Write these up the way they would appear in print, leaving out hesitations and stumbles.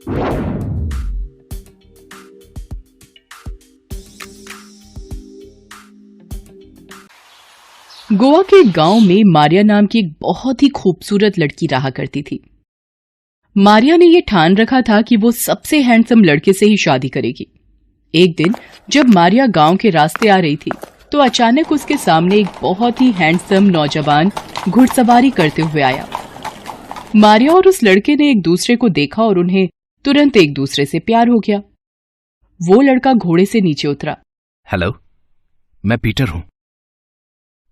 गोवा के एक गांव में मारिया नाम की एक बहुत ही खूबसूरत लड़की रहा करती थी। मारिया ने यह ठान रखा था कि वो सबसे हैंडसम लड़के से ही शादी करेगी। एक दिन जब मारिया गांव के रास्ते आ रही थी तो अचानक उसके सामने एक बहुत ही हैंडसम नौजवान घुड़सवारी करते हुए आया। मारिया और उस लड़के ने एक दूसरे को देखा और उन्हें तुरंत एक दूसरे से प्यार हो गया। वो लड़का घोड़े से नीचे उतरा। हेलो, मैं पीटर हूं।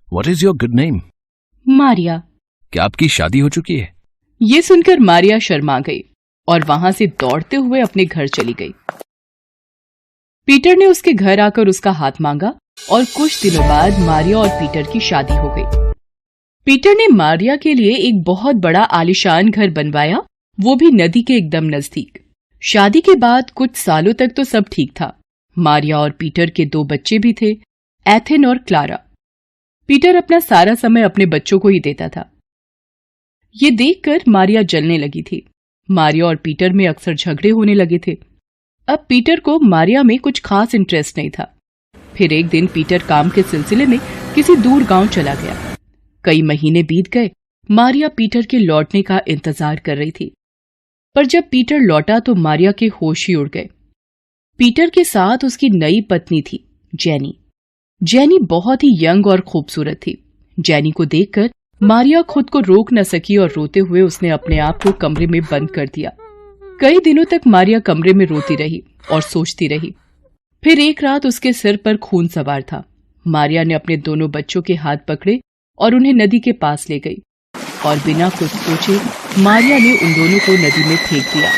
What is your good name? Maria. क्या आपकी शादी हो चुकी है? ये सुनकर मारिया शर्मा गई और वहां से दौड़ते हुए अपने घर चली गई। पीटर ने उसके घर आकर उसका हाथ मांगा और कुछ दिनों बाद मारिया और पीटर की शादी हो गई। पीटर ने मारिया के लिए एक बहुत बड़ा आलीशान घर बनवाया, वो भी नदी के एकदम नजदीक। शादी के बाद कुछ सालों तक तो सब ठीक था। मारिया और पीटर के 2 बच्चे भी थे, एथेन और क्लारा। पीटर अपना सारा समय अपने बच्चों को ही देता था। ये देखकर मारिया जलने लगी थी। मारिया और पीटर में अक्सर झगड़े होने लगे थे। अब पीटर को मारिया में कुछ खास इंटरेस्ट नहीं था। फिर एक दिन पीटर काम के सिलसिले में किसी दूर गांव चला गया। कई महीने बीत गए। मारिया पीटर के लौटने का इंतजार कर रही थी, पर जब पीटर लौटा तो मारिया के होश ही उड़ गए। पीटर के साथ उसकी नई पत्नी थी, जेनी। जेनी बहुत ही यंग और खूबसूरत थी। जेनी को देखकर मारिया खुद को रोक न सकी और रोते हुए उसने अपने आप को कमरे में बंद कर दिया। कई दिनों तक मारिया कमरे में रोती रही और सोचती रही। फिर एक रात उसके सिर पर खून सवार था। मारिया ने अपने दोनों बच्चों के हाथ पकड़े और उन्हें नदी के पास ले गई और बिना कुछ सोचे मारिया ने उन दोनों को नदी में फेंक दिया।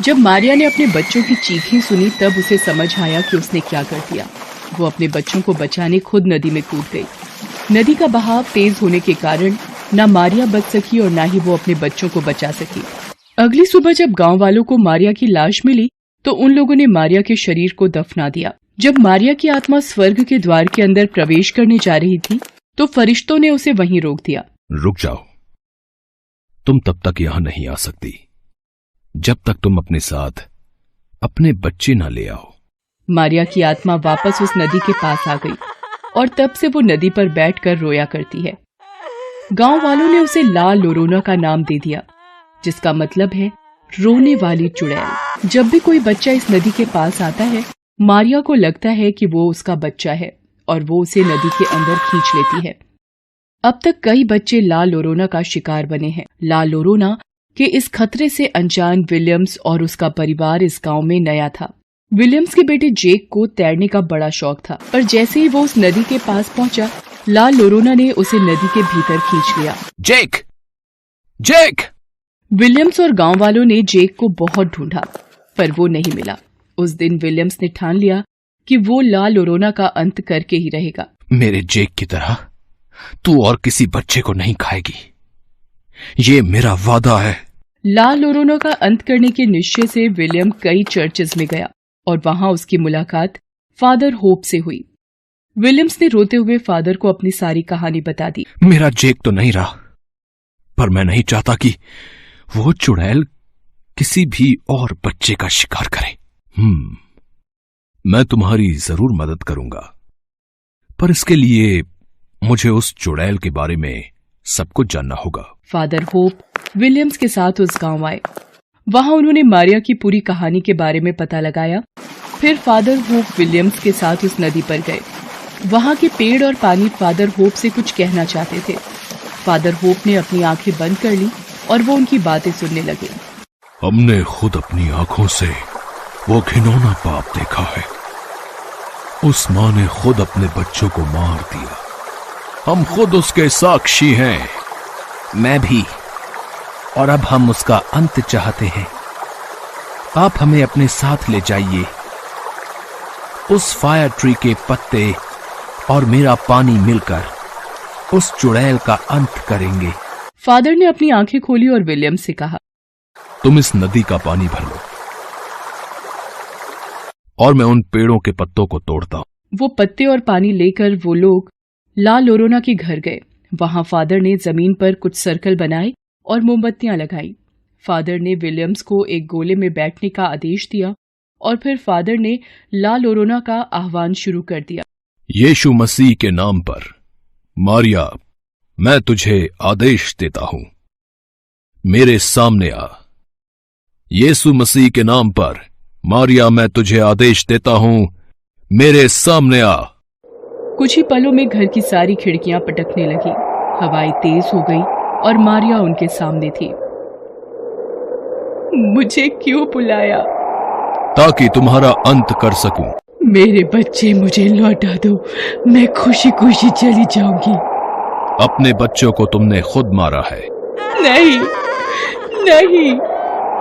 जब मारिया ने अपने बच्चों की चीखें सुनी तब उसे समझ आया कि उसने क्या कर दिया। वो अपने बच्चों को बचाने खुद नदी में कूद गई। नदी का बहाव तेज होने के कारण न मारिया बच सकी और न ही वो अपने बच्चों को बचा सकी। अगली सुबह जब गांव वालों को मारिया की लाश मिली तो उन लोगों ने मारिया के शरीर को दफना दिया। जब मारिया की आत्मा स्वर्ग के द्वार के अंदर प्रवेश करने जा रही थी तो फरिश्तों ने उसे वहीं रोक दिया। रुक जाओ, तुम तब तक यहां नहीं आ सकती जब तक तुम अपने साथ अपने बच्चे ना ले आओ। मारिया की आत्मा वापस उस नदी के पास आ गई और तब से वो नदी पर बैठकर रोया करती है। गांव वालों ने उसे ला लोरोना का नाम दे दिया, जिसका मतलब है रोने वाली चुड़ैल। जब भी कोई बच्चा इस नदी के पास आता है, मारिया को लगता है कि वो उसका बच्चा है और वो उसे नदी के अंदर खींच लेती है। अब तक कई बच्चे ला लोरोना का शिकार बने हैं। ला लोरोना के इस खतरे से अनजान विलियम्स और उसका परिवार इस गांव में नया था। विलियम्स के बेटे जेक को तैरने का बड़ा शौक था, पर जैसे ही वो उस नदी के पास पहुंचा, ला लोरोना ने उसे नदी के भीतर खींच लिया। जेक! जेक! विलियम्स और गांव वालों ने जेक को बहुत ढूंढा, पर वो नहीं मिला। उस दिन विलियम्स ने ठान लिया कि वो ला लोरोना का अंत करके ही रहेगा। मेरे जेक की तरह तू और किसी बच्चे को नहीं खाएगी, ये मेरा वादा है। ला लोरोना का अंत करने के निश्चय से विलियम कई चर्चेस में गया और वहां उसकी मुलाकात फादर होप से हुई। विलियम्स ने रोते हुए फादर को अपनी सारी कहानी बता दी। मेरा जेक तो नहीं रहा, पर मैं नहीं चाहता कि वो चुड़ैल किसी भी और बच्चे का शिकार करे। मैं तुम्हारी जरूर मदद करूंगा, पर इसके लिए मुझे उस चुड़ैल के बारे में सब कुछ जानना होगा। फादर होप विलियम्स के साथ उस गांव आए। वहां उन्होंने मारिया की पूरी कहानी के बारे में पता लगाया। फिर फादर होप विलियम्स के साथ उस नदी पर गए। वहां के पेड़ और पानी फादर होप से कुछ कहना चाहते थे। फादर होप ने अपनी आंखें बंद कर ली और वो उनकी बातें सुनने लगे। हमने खुद अपनी आंखों से वो घिनौना पाप देखा है। उस मां ने खुद अपने बच्चों को मार दिया। हम खुद उसके साक्षी हैं। मैं भी। और अब हम उसका अंत चाहते हैं। आप हमें अपने साथ ले जाइए। उस फायर ट्री के पत्ते और मेरा पानी मिलकर उस चुड़ैल का अंत करेंगे। फादर ने अपनी आंखें खोली और विलियम से कहा, तुम इस नदी का पानी भर लो और मैं उन पेड़ों के पत्तों को तोड़ता हूं। वो पत्ते और पानी लेकर वो लोग ला लोरोना के घर गए। वहां फादर ने जमीन पर कुछ सर्कल बनाए और मोमबत्तियां लगाई। फादर ने विलियम्स को एक गोले में बैठने का आदेश दिया और फिर फादर ने ला लोरोना का आह्वान शुरू कर दिया। यीशु मसीह के नाम पर मारिया, मैं तुझे आदेश देता हूं, मेरे सामने आ। यीशु मसीह के नाम पर मारिया, मैं तुझे आदेश देता हूं, मेरे सामने आ। कुछ ही पलों में घर की सारी खिड़कियां पटकने लगी, हवाएं तेज हो गई और मारिया उनके सामने थी। मुझे क्यों बुलाया? ताकि तुम्हारा अंत कर सकूं। मेरे बच्चे मुझे लौटा दो, मैं खुशी खुशी चली जाऊंगी। अपने बच्चों को तुमने खुद मारा है। नहीं नहीं।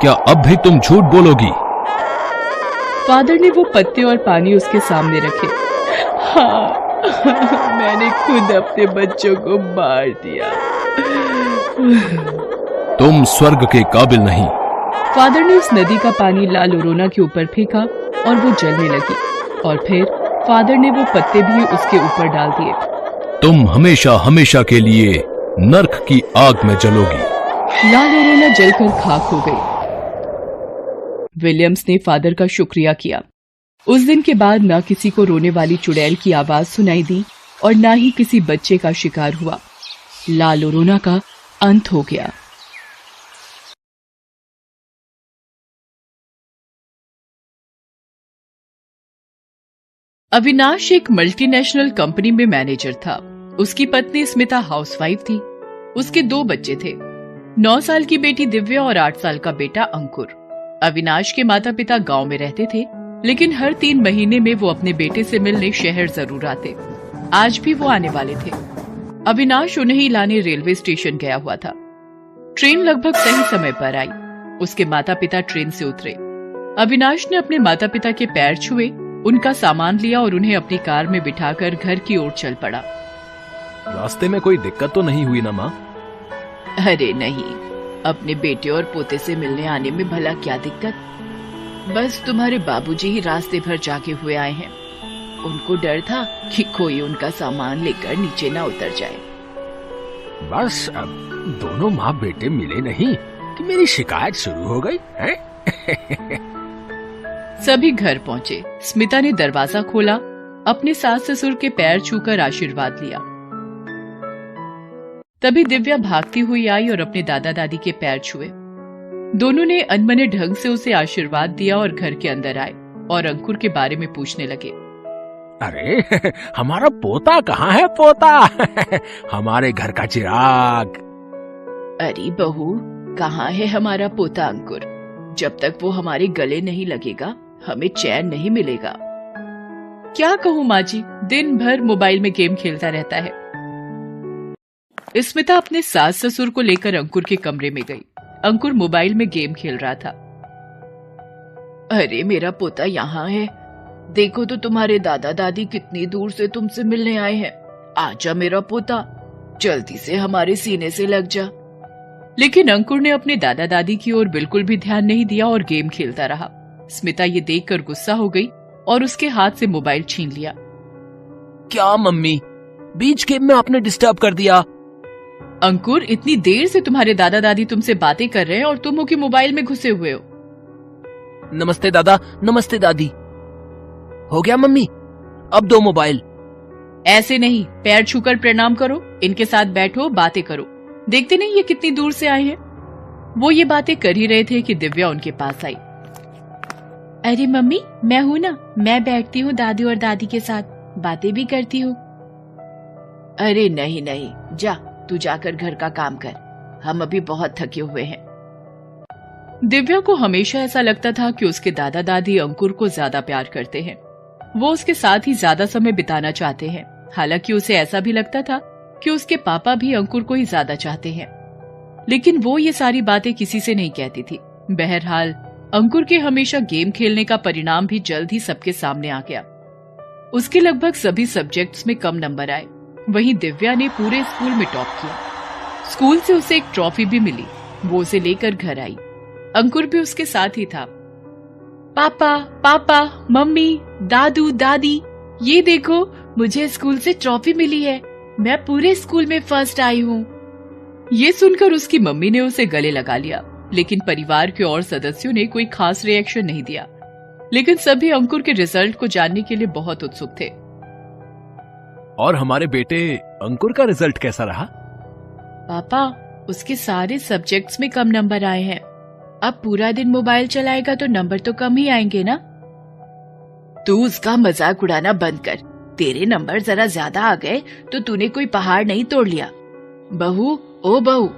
क्या अब भी तुम झूठ बोलोगी? फादर ने वो पत्ते और पानी उसके सामने रखे। हाँ, मैंने खुद अपने बच्चों को मार दिया। तुम स्वर्ग के काबिल नहीं। फादर ने उस नदी का पानी ला लोरोना के ऊपर फेंका और वो जलने लगी और फिर फादर ने वो पत्ते भी उसके ऊपर डाल दिए। तुम हमेशा हमेशा के लिए नर्क की आग में जलोगी। ला लोरोना जलकर खाक हो गई। विलियम्स ने फादर का शुक्रिया किया। उस दिन के बाद न किसी को रोने वाली चुड़ैल की आवाज सुनाई दी और न ही किसी बच्चे का शिकार हुआ। ला लोरोना का अंत हो गया। अविनाश एक मल्टीनेशनल कंपनी में मैनेजर था। उसकी पत्नी स्मिता हाउसवाइफ थी। उसके 2 बच्चे थे, 9 साल की बेटी दिव्या और 8 साल का बेटा अंकुर। अविनाश के माता पिता गांव में रहते थे, लेकिन हर 3 महीने में वो अपने बेटे से मिलने शहर जरूर आते। आज भी वो आने वाले थे। अविनाश उन्हें ही लाने रेलवे स्टेशन गया हुआ था। ट्रेन लगभग सही समय पर आई। उसके माता पिता ट्रेन से उतरे। अविनाश ने अपने माता पिता के पैर छुए, उनका सामान लिया और उन्हें अपनी कार में बिठाकर घर की ओर चल पड़ा। रास्ते में कोई दिक्कत तो नहीं हुई ना माँ? अरे नहीं, अपने बेटे और पोते से मिलने आने में भला क्या दिक्कत। बस तुम्हारे बाबूजी ही रास्ते भर जागे हुए आए हैं। उनको डर था कि कोई उनका सामान लेकर नीचे ना उतर जाए। बस अब दोनों माँ बेटे मिले नहीं कि मेरी शिकायत शुरू हो गई है? सभी घर पहुंचे। स्मिता ने दरवाजा खोला, अपने सास ससुर के पैर छूकर आशीर्वाद लिया। तभी दिव्या भागती हुई आई और अपने दादा दादी के पैर छुए। दोनों ने अनमने ढंग से उसे आशीर्वाद दिया और घर के अंदर आए और अंकुर के बारे में पूछने लगे। अरे हमारा पोता कहाँ है? पोता हमारे घर का चिराग। अरे बहू, कहाँ है हमारा पोता अंकुर? जब तक वो हमारे गले नहीं लगेगा हमें चैन नहीं मिलेगा। क्या कहूँ माँ जी, दिन भर मोबाइल में गेम खेलता रहता है। स्मिता अपने सास ससुर को लेकर अंकुर के कमरे में गई। अंकुर मोबाइल में गेम खेल रहा था। अरे मेरा पोता यहाँ है, देखो तो तुम्हारे दादा दादी कितनी दूर से तुमसे मिलने आए हैं। आजा मेरा पोता, जल्दी से हमारे सीने से लग जा। लेकिन अंकुर ने अपने दादा दादी की ओर बिल्कुल भी ध्यान नहीं दिया और गेम खेलता रहा। स्मिता ये देखकर गुस्सा हो गई और उसके हाथ से मोबाइल छीन लिया। क्या मम्मी, बीच गेम में आपने डिस्टर्ब कर दिया। अंकुर, इतनी देर से तुम्हारे दादा दादी तुमसे बातें कर रहे हैं और तुम हो कि मोबाइल में घुसे हुए हो। नमस्ते दादा, नमस्ते दादी। हो गया मम्मी, अब दो मोबाइल। ऐसे नहीं, पैर छूकर प्रणाम करो, इनके साथ बैठो, बातें करो। देखते नहीं ये कितनी दूर से आए हैं। वो ये बातें कर ही रहे थे कि दिव्या उनके पास आई। अरे मम्मी, मैं हूं ना, मैं बैठती हूँ दादी और दादी के साथ, बातें भी करती हूँ। अरे नहीं नहीं, जा तू जाकर घर का काम कर, हम अभी बहुत थके हुए हैं। दिव्या को हमेशा ऐसा लगता था कि उसके दादा दादी अंकुर को ज्यादा प्यार करते हैं। वो उसके साथ ही ज्यादा समय बिताना चाहते हैं। हालांकि उसे ऐसा भी लगता था कि उसके पापा भी अंकुर को ही ज्यादा चाहते हैं, लेकिन वो ये सारी बातें किसी से नहीं कहती थी। बहरहाल अंकुर के हमेशा गेम खेलने का परिणाम भी जल्द ही सबके सामने आ गया। उसके लगभग सभी सब्जेक्ट्स में कम नंबर आए। वहीं दिव्या ने पूरे स्कूल में टॉप किया। स्कूल से उसे एक ट्रॉफी भी मिली। वो उसे लेकर घर आई। अंकुर भी उसके साथ ही था। पापा, पापा, मम्मी, दादू, दादी, ये देखो मुझे स्कूल से ट्रॉफी मिली है, मैं पूरे स्कूल में फर्स्ट आई हूँ। ये सुनकर उसकी मम्मी ने उसे गले लगा लिया लेकिन परिवार के और सदस्यों ने कोई खास रिएक्शन नहीं दिया। लेकिन सभी अंकुर के रिजल्ट को जानने के लिए बहुत उत्सुक थे। और हमारे बेटे अंकुर का रिजल्ट कैसा रहा? पापा, उसके सारे सब्जेक्ट्स में कम नंबर आए हैं। अब पूरा दिन मोबाइल चलाएगा तो नंबर तो कम ही आएंगे ना। तू उसका मजाक उड़ाना बंद कर। तेरे नंबर जरा ज्यादा आ गए तो तूने कोई पहाड़ नहीं तोड़ लिया। बहू, ओ बहू,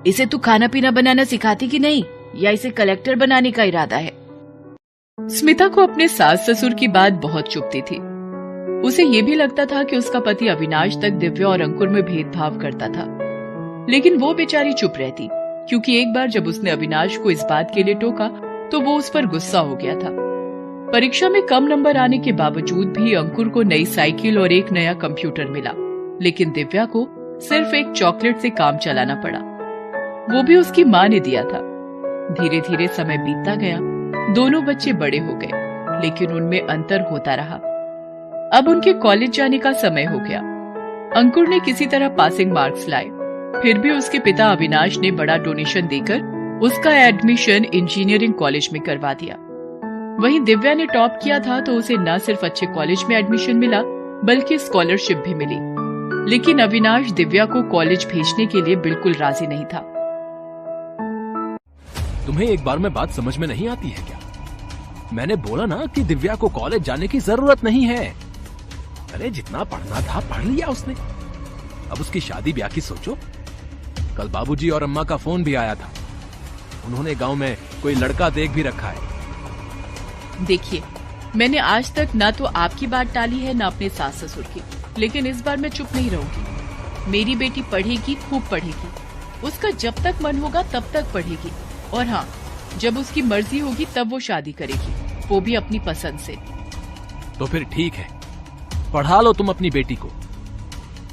इसे तू खाना पीना बनाना सिखाती कि नहीं, या इसे कलेक्टर बनाने का इरादा है? स्मिता को अपने सास ससुर की बात बहुत चुभती थी। उसे ये भी लगता था कि उसका पति अविनाश तक दिव्या और अंकुर में भेदभाव करता था, लेकिन वो बेचारी चुप रहती, क्योंकि एक बार जब उसने अविनाश को इस बात के लिए टोका तो वो उस पर गुस्सा हो गया था। परीक्षा में कम नंबर आने के बावजूद भी अंकुर को नई साइकिल और एक नया कंप्यूटर मिला, लेकिन दिव्या को सिर्फ एक चॉकलेट से काम चलाना पड़ा। वो भी उसकी माँ ने दिया था। धीरे धीरे समय बीतता गया। दोनों बच्चे बड़े हो गए, लेकिन उनमें अंतर होता रहा। अब उनके कॉलेज जाने का समय हो गया। अंकुर ने किसी तरह पासिंग मार्क्स लाए, फिर भी उसके पिता अविनाश ने बड़ा डोनेशन देकर उसका एडमिशन इंजीनियरिंग कॉलेज में करवा दिया। वहीं दिव्या ने टॉप किया था तो उसे न सिर्फ अच्छे कॉलेज में एडमिशन मिला, बल्कि स्कॉलरशिप भी मिली। लेकिन अविनाश दिव्या को कॉलेज भेजने के लिए बिल्कुल राजी नहीं था। तुम्हें एक बार में बात समझ में नहीं आती है क्या? मैंने बोला ना कि दिव्या को कॉलेज जाने की जरूरत नहीं है। अरे जितना पढ़ना था पढ़ लिया उसने। अब उसकी शादी ब्याह की सोचो। कल बाबूजी और अम्मा का फोन भी आया था। उन्होंने गांव में कोई लड़का देख भी रखा है। देखिए, मैंने आज तक ना तो आपकी बात टाली है, ना अपने सास ससुर की, लेकिन इस बार मैं चुप नहीं रहूंगी। मेरी बेटी पढ़ेगी, खूब पढ़ेगी। उसका जब तक मन होगा तब तक पढ़ेगी, और हाँ, जब उसकी मर्जी होगी तब वो शादी करेगी, वो भी अपनी पसंद से। तो फिर ठीक है, पढ़ा लो तुम अपनी बेटी को।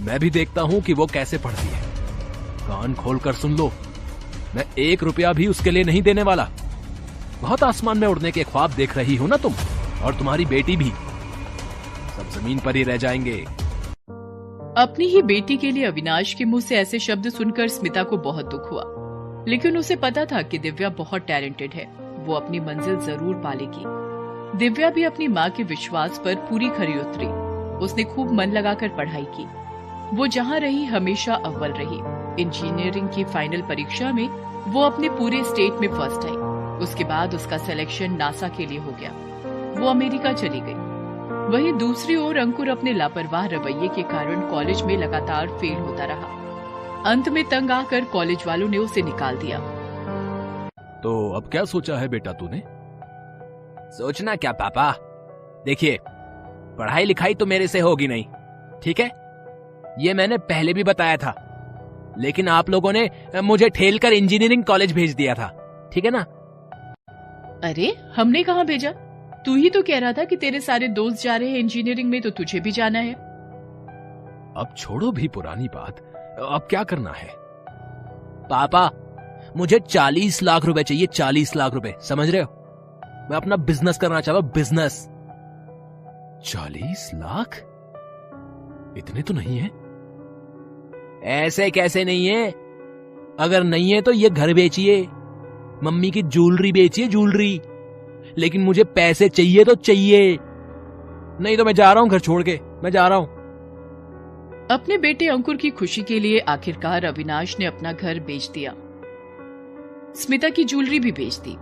मैं भी देखता हूँ कि वो कैसे पढ़ती है। कान खोलकर सुन लो, मैं 1 रुपया भी उसके लिए नहीं देने वाला। बहुत आसमान में उड़ने के ख्वाब देख रही हो ना तुम, और तुम्हारी बेटी भी। सब जमीन पर ही रह जाएंगे। अपनी ही बेटी के लिए अविनाश के मुंह से ऐसे शब्द सुनकर स्मिता को बहुत दुख हुआ, लेकिन उसे पता था कि दिव्या बहुत टैलेंटेड है, वो अपनी मंजिल जरूर पालेगी। दिव्या भी अपनी माँ के विश्वास पर पूरी खरी उतरी। उसने खूब मन लगाकर पढ़ाई की। वो जहाँ रही हमेशा अव्वल रही। इंजीनियरिंग की फाइनल परीक्षा में वो अपने पूरे स्टेट में फर्स्ट आई। उसके बाद उसका सिलेक्शन नासा के लिए हो गया। वो अमेरिका चली गई। वहीं दूसरी ओर अंकुर अपने लापरवाह रवैये के कारण कॉलेज में लगातार फेल होता रहा। अंत में तंग आकर कॉलेज वालों ने उसे निकाल दिया। तो अब क्या सोचा है बेटा तूने? सोचना क्या पापा, देखिए पढ़ाई लिखाई तो मेरे से होगी नहीं, ठीक है? ये मैंने पहले भी बताया था, लेकिन आप लोगों ने मुझे ठेलकर इंजीनियरिंग कॉलेज भेज दिया था, ठीक है ना? अरे हमने कहाँ भेजा? तू ही तो कह रहा था कि तेरे सारे दोस्त जा रहे हैं इंजीनियरिंग में, तो तुझे भी जाना है। अब छोड़ो भी पुरानी बात, अब क्या करना है? पापा मुझे 40 लाख रुपए चाहिए, 40 लाख रुपए, समझ रहे हो? मैं अपना बिजनेस करना चाहता हूं, बिजनेस। 40 लाख? इतने तो नहीं है। ऐसे कैसे नहीं है? अगर नहीं है तो ये घर बेचिए, मम्मी की ज्वेलरी बेचिए, ज्वेलरी। लेकिन मुझे पैसे चाहिए तो चाहिए, नहीं तो मैं जा रहा हूं घर छोड़ के, मैं जा रहा हूं। अपने बेटे अंकुर की खुशी के लिए आखिरकार अविनाश ने अपना घर बेच दिया, स्मिता की ज्वेलरी भी बेच दी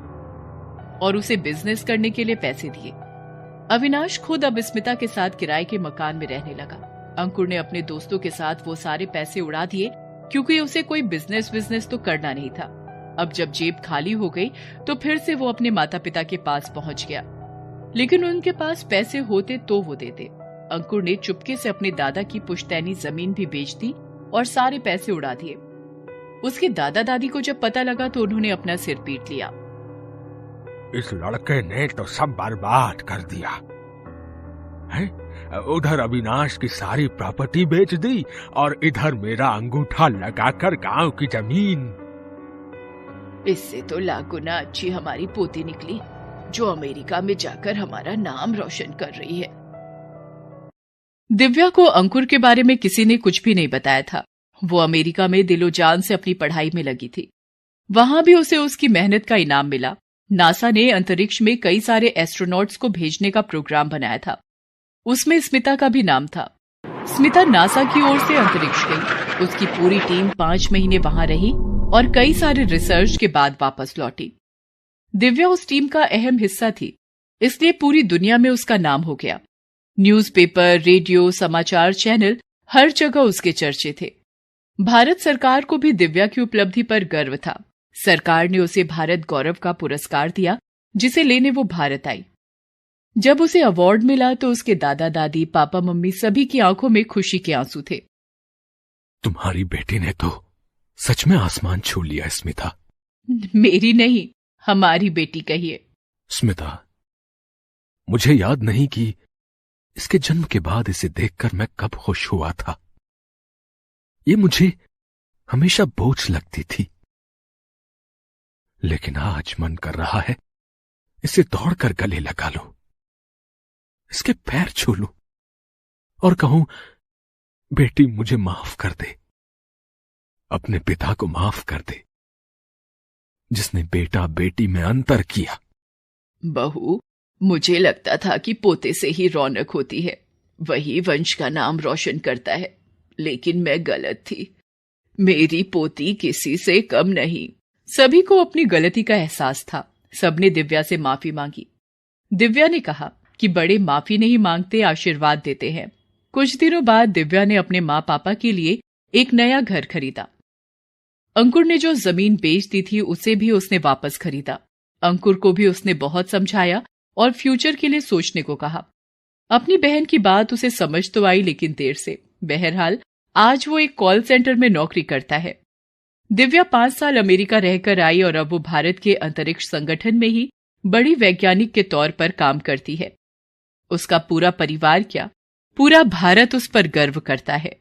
और उसे बिजनेस करने के लिए पैसे दिए। अविनाश खुद अब स्मिता के साथ किराए के मकान में रहने लगा। अंकुर ने अपने दोस्तों के साथ वो सारे पैसे उड़ा दिए, क्योंकि उसे कोई बिजनेस तो करना नहीं था। अब जब जेब खाली हो गई तो फिर से वो अपने माता पिता के पास पहुंच गया, लेकिन उनके पास पैसे होते तो वो देते। अंकुर ने चुपके से अपने दादा की पुश्तैनी जमीन भी बेच दी और सारे पैसे उड़ा दिए। उसके दादा दादी को जब पता लगा तो उन्होंने अपना सिर पीट लिया। इस लड़के ने तो सब बर्बाद कर दिया है? उधर अविनाश की सारी प्रॉपर्टी बेच दी और इधर मेरा अंगूठा लगाकर गांव की जमीन। इससे तो लाख गुना अच्छी हमारी पोती निकली, जो अमेरिका में जाकर हमारा नाम रोशन कर रही है। दिव्या को अंकुर के बारे में किसी ने कुछ भी नहीं बताया था। वो अमेरिका में दिलो जान से अपनी पढ़ाई में लगी थी। वहां भी उसे उसकी मेहनत का इनाम मिला। नासा ने अंतरिक्ष में कई सारे एस्ट्रोनॉट्स को भेजने का प्रोग्राम बनाया था। उसमें स्मिता का भी नाम था। स्मिता नासा की ओर से अंतरिक्ष गई। उसकी पूरी टीम 5 महीने वहां रही और कई सारे रिसर्च के बाद वापस लौटी। दिव्या उस टीम का अहम हिस्सा थी, इसलिए पूरी दुनिया में उसका नाम हो गया। न्यूज़पेपर, रेडियो, समाचार चैनल, हर जगह उसके चर्चे थे। भारत सरकार को भी दिव्या की उपलब्धि पर गर्व था। सरकार ने उसे भारत गौरव का पुरस्कार दिया, जिसे लेने वो भारत आई। जब उसे अवार्ड मिला तो उसके दादा दादी, पापा मम्मी सभी की आंखों में खुशी के आंसू थे। तुम्हारी बेटी ने तो सच में आसमान छू लिया स्मिता। मेरी नहीं, हमारी बेटी कहिए। स्मिता, मुझे याद नहीं कि इसके जन्म के बाद इसे देखकर मैं कब खुश हुआ था। ये मुझे हमेशा बोझ लगती थी, लेकिन आज मन कर रहा है इसे दौड़कर गले लगा लूं, इसके पैर छू लूं और कहूं, बेटी मुझे माफ कर दे, अपने पिता को माफ कर दे, जिसने बेटा बेटी में अंतर किया। बहू, मुझे लगता था कि पोते से ही रौनक होती है, वही वंश का नाम रोशन करता है, लेकिन मैं गलत थी। मेरी पोती किसी से कम नहीं। सभी को अपनी गलती का एहसास था। सबने दिव्या से माफी मांगी। दिव्या ने कहा कि बड़े माफी नहीं मांगते, आशीर्वाद देते हैं। कुछ दिनों बाद दिव्या ने अपने माँ पापा के लिए एक नया घर खरीदा। अंकुर ने जो जमीन बेच दी थी उसे भी उसने वापस खरीदा। अंकुर को भी उसने बहुत समझाया और फ्यूचर के लिए सोचने को कहा। अपनी बहन की बात उसे समझ तो आई, लेकिन देर से। बहरहाल आज वो एक कॉल सेंटर में नौकरी करता है। दिव्या 5 साल अमेरिका रहकर आई और अब वो भारत के अंतरिक्ष संगठन में ही बड़ी वैज्ञानिक के तौर पर काम करती है। उसका पूरा परिवार क्या, पूरा भारत उस पर गर्व करता है।